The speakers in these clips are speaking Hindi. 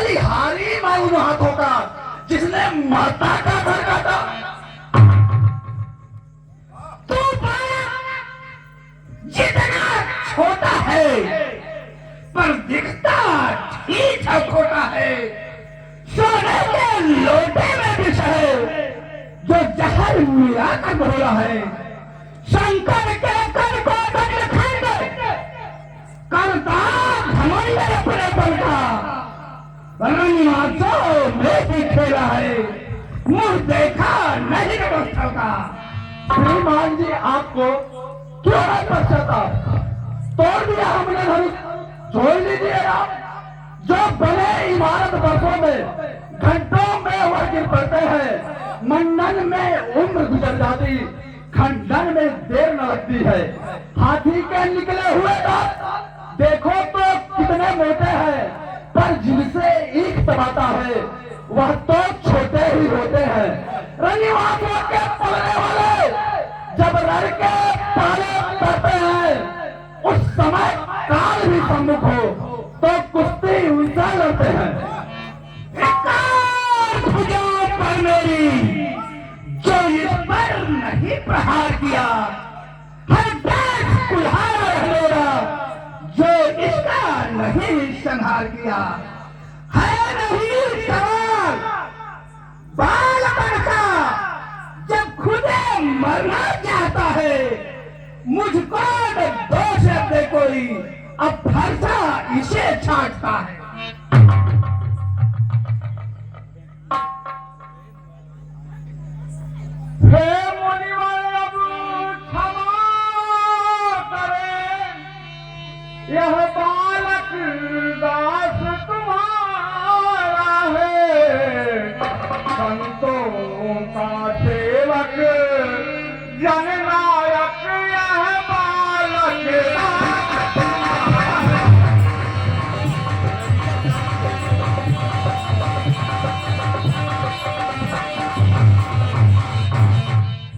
बलिहारी मैं उन हाथों का जिसने माता का घर काटा। तू जितना छोटा है पर दिखता ठीक है खोटा है। सोने के लोटे में विष है जो जहर मिला कर घोला है। शंकर के कर को दंडखंड करता धमंड अपने बल का। रंगमाचो में भी खेला है मुंह देखा नहीं व्यवस्था का। श्रीमान जी आपको क्यों नहीं पश्चाताप? तोड़ दिया हमने धनुष, छोड़ लीजिए आप। जो बने इमारत वर्षों में घंटों में वह गिर पड़ते हैं। मंडन में उम्र गुजर जाती, खंडन में देर न लगती है। हाथी के निकले हुए दांत देखो तो कितने मोटे हैं, पर जिनसे ईख दबाता है वह तो छोटे ही होते हैं। रंगीवासों के पलने वाले जब लड़ के पाले करते हैं उस समय काल भी सम्मुख हो तो कुश्ती उनसे लड़ते हैं। भुजाओं पर मेरी जो इस पर नहीं प्रहार किया, हर देश कुल्हाड़ा है मेरा जो इसका नहीं संहार किया। है नहीं सवाल बाल का जब खुदे मरना चाहता है। मुझको दोष दे कोई अब फरसा इसे छाटता है। हे मुनिवर अब क्षमा करें, यह बालक दास तुम्हारा है। संतों का सेवक जननायक यह बालक।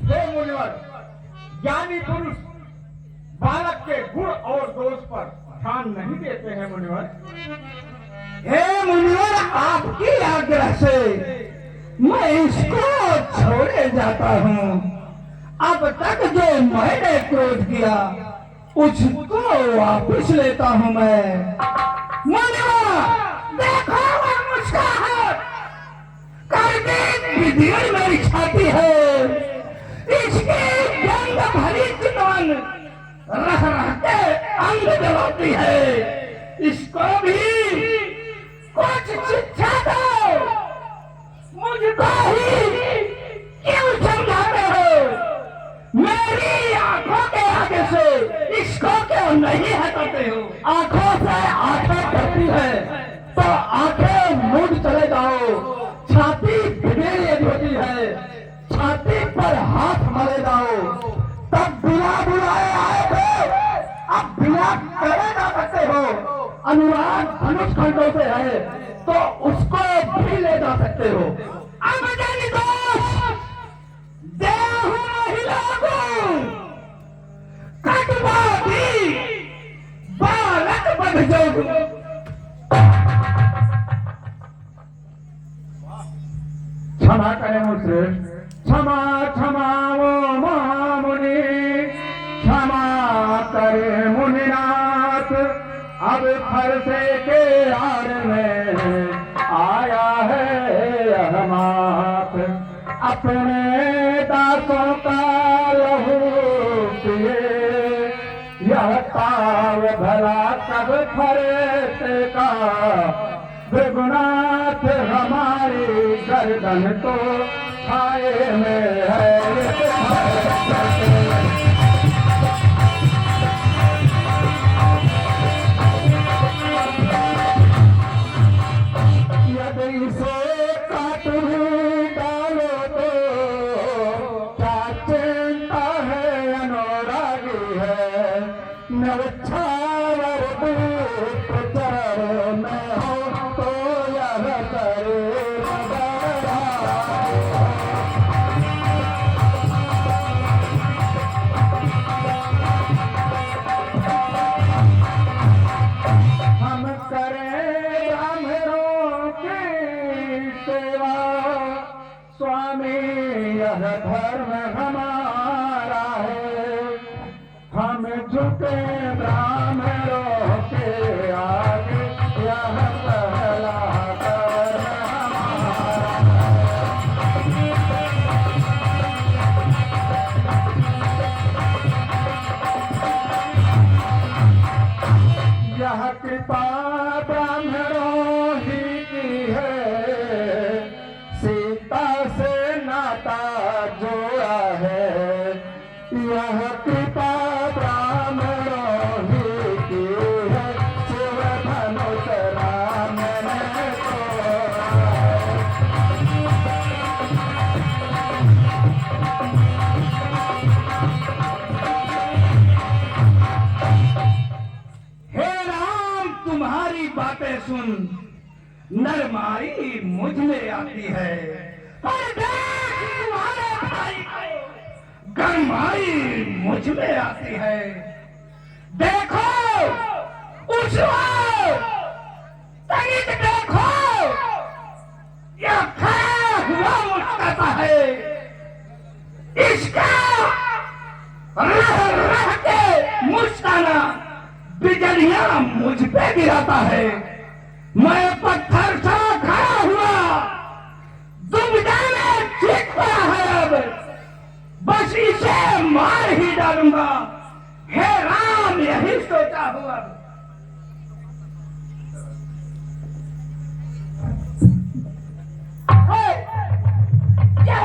हे मुनिवर, ज्ञानी पुरुष बालक के गुण और दोष पर ध्यान नहीं देते हैं मुनिवर। हे मुनिवर, आपकी आज्ञा से मैं इसको छोड़े जाता हूँ। अब तक जो मैंने क्रोध किया उसको वापस लेता हूँ मैं। मुनिवर देखो वह मुस्कुराहट करके विधियन मेरी छाती है। इसकी व्यंग भरी चितवन रह रह के अंग जलाती है। इसको भी कुछ शिक्षा दो। मुझको ही क्यों समझाते हो? मेरी आंखों के आगे से इसको क्यों नहीं हटाते हो? आंखों से आंखें करती है तो आंखें मूंद चले जाओ। छाती भिड़ी यदि होती है छाती पर हाथ मारे जाओ। तब बिना बुलाए आए थे, अब बिना करे जा सकते हो। अनुराग धनुष खंडों से है तो उसको भी ले जा सकते हो। अब जानी दोस्त देहु महिलाओं कटवा दी बालक बन जोग। क्षमा करें मुश्रेष्ठ, क्षमा क्षमा वो महामुनि, क्षमा करे मुनिनाथ। अब फरसे के आड़ में आया है यह मात। अपने दासों का लहू पिए यह ताव भला कब फरसे का। विगुनाथ हमारी गर्दन तो छाए में है। यदि से काट डालो तो क्या चिंता है? अनुरागी है नवछावर दूत चरण में हो तो यह करे बड़ा। धर्म हमारा है, हम झुके ब्राह्मणों के आगे, यह पहला कर्म हमारा है। यह कृपा ब्राह्मणों ही की है, सीता से नाता जोड़ा है, यह कृपा ब्राह्मणों ही की है, शिव धनुष राम ने तोड़ा है। हे राम, तुम्हारी बातें सुन नरमाई मुझ में आती है, पर देख तुम्हारे भाई को गरमाई मुझ में आती है। देखो उस तनिक देखो, यह खड़ा हुआ मुस्कुराता है, इसका रह रह के मुस्काना बिजलियां मुझ पे गिराता है। मैं पत्थर सा खड़ा हुआ दुविधा में चीख पड़ा है, अब बस इसे मार ही डालूंगा। हे राम, यही सोचा हुआ। यह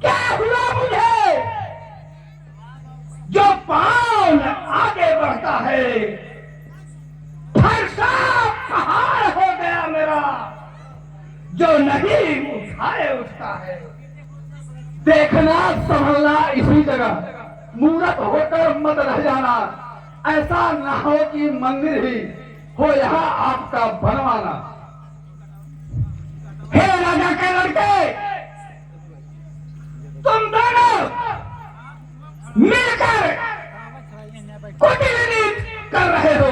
क्या हुआ मुझे? जो पांव आगे बढ़ता है फरसा पहाड़ हो गया मेरा, जो नहीं उठाए उठता है। देखना संभलना इसी जगह, मूर्ख होकर मत रह जाना, ऐसा न हो कि मंदिर ही हो यहाँ आपका बनवाना। हे राजा के लड़के, तुम दोनों मिलकर कुटिलनी कर रहे हो।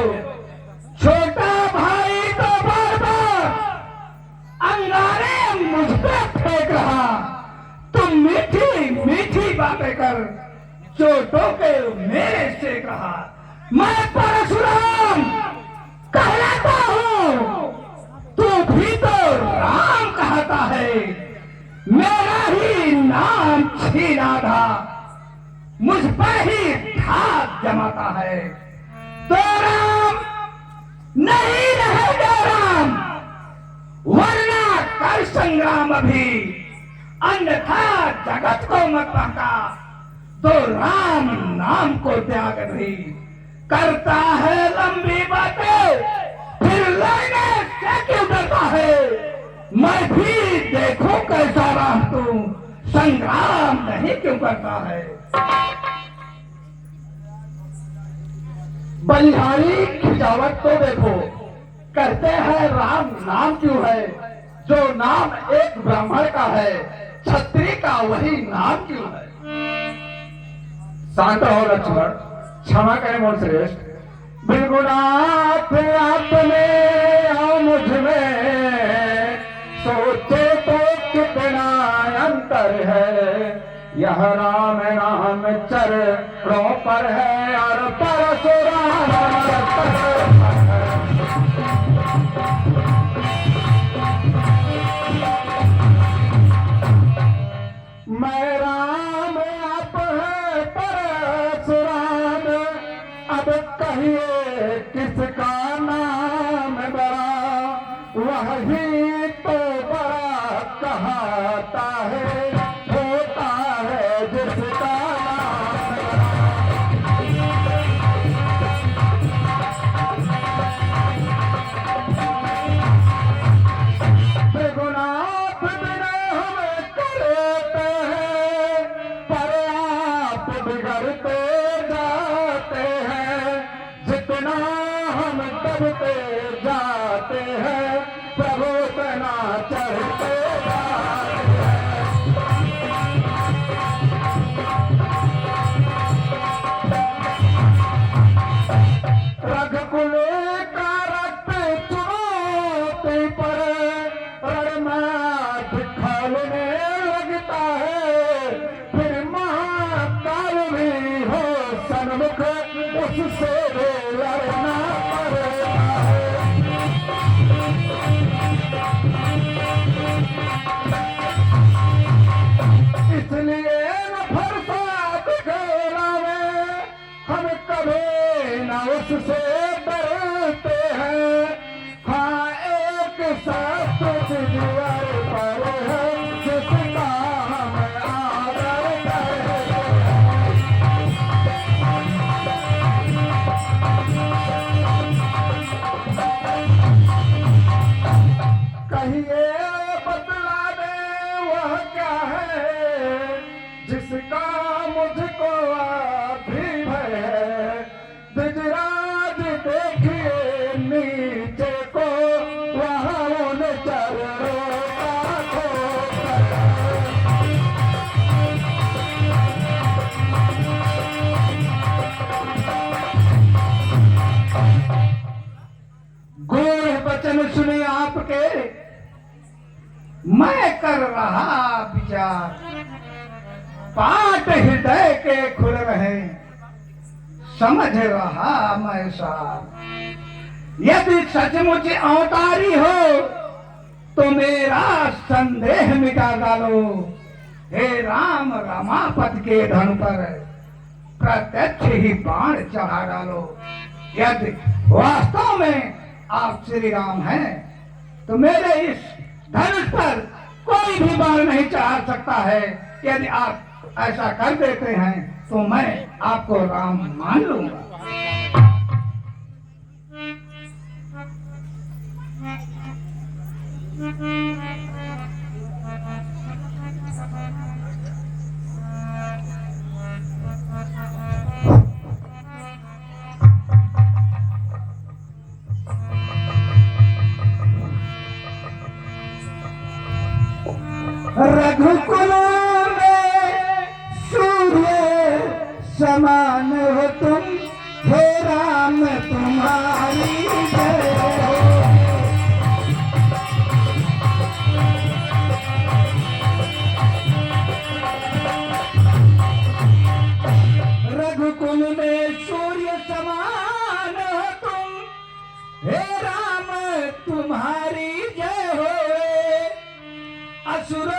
छोटा भाई तो बार बार अंगारे मुझ पे फेंक रहा, तुम मीठी मीठी बातें कर चोटों के मेरे सेक रहा। मैं परशुराम कहलाता हूँ, तू भी तो राम कहता है। मेरा ही नाम छीना था, मुझ पर ही धाक जमाता है। तो राम नहीं रहेगा राम, वरना कर संग्राम अभी, अन्यथा जगत को मत बहका। तो राम नाम को त्याग नहीं, करता है लंबी बातें, फिर लड़ने से क्यों डरता है। मैं भी देखूं कैसा राम तू संग्राम नहीं क्यों करता है। बलिहारी खिजावट तो देखो, कहते हैं राम नाम क्यों है, जो नाम एक ब्राह्मण का है, क्षत्रिय का वही नाम क्यों है। शांत हो लक्ष्मण, क्षमा करें मोर श्रेष्ठ। बिगुनाथ आपने और मुझ में सोचे तो कितना अंतर है, यह राम नाम चरणों पर है और परशुराम पर है। मैं राम आप है परशुराम, अब कहिए किसका नाम बड़ा, वही तो बड़ा कहता है, होता है जिसका नाम बड़ा। त्रिगुणात बिना हम करते हैं, पर आप बिगड़ते जाते हैं, जितना हम दबते जाते हैं, प्रभु तना चढ़ते जाते हैं। रघुकुल का रक्त चुनौती पर रणमात खोलने कहिए बतला दे वह क्या है जिसका मुझको अभी भय है। ब्रजराज देखिए नीचे को वहाँ उन चरणों का खोकर। गूढ़ वचन सुने आपके मैं कर रहा विचार, पाट हृदय के खुल रहे समझ रहा मैं सार। यदि सचमुच अवतारी हो तो मेरा संदेह मिटा डालो। हे राम रमापति के धन पर प्रत्यक्ष ही बाण चढ़ा डालो। यदि वास्तव में आप श्री राम हैं तो मेरे इस धनुष पर कोई भी बाण नहीं चढ़ा सकता है। यदि आप ऐसा कर देते हैं तो मैं आपको राम मान लूंगा। रघुकुल में सूर्य समान हो तुम, हे राम तुम्हारी जय हो। रघुकुल में सूर्य समान हो तुम, हे राम तुम्हारी जय हो। असुर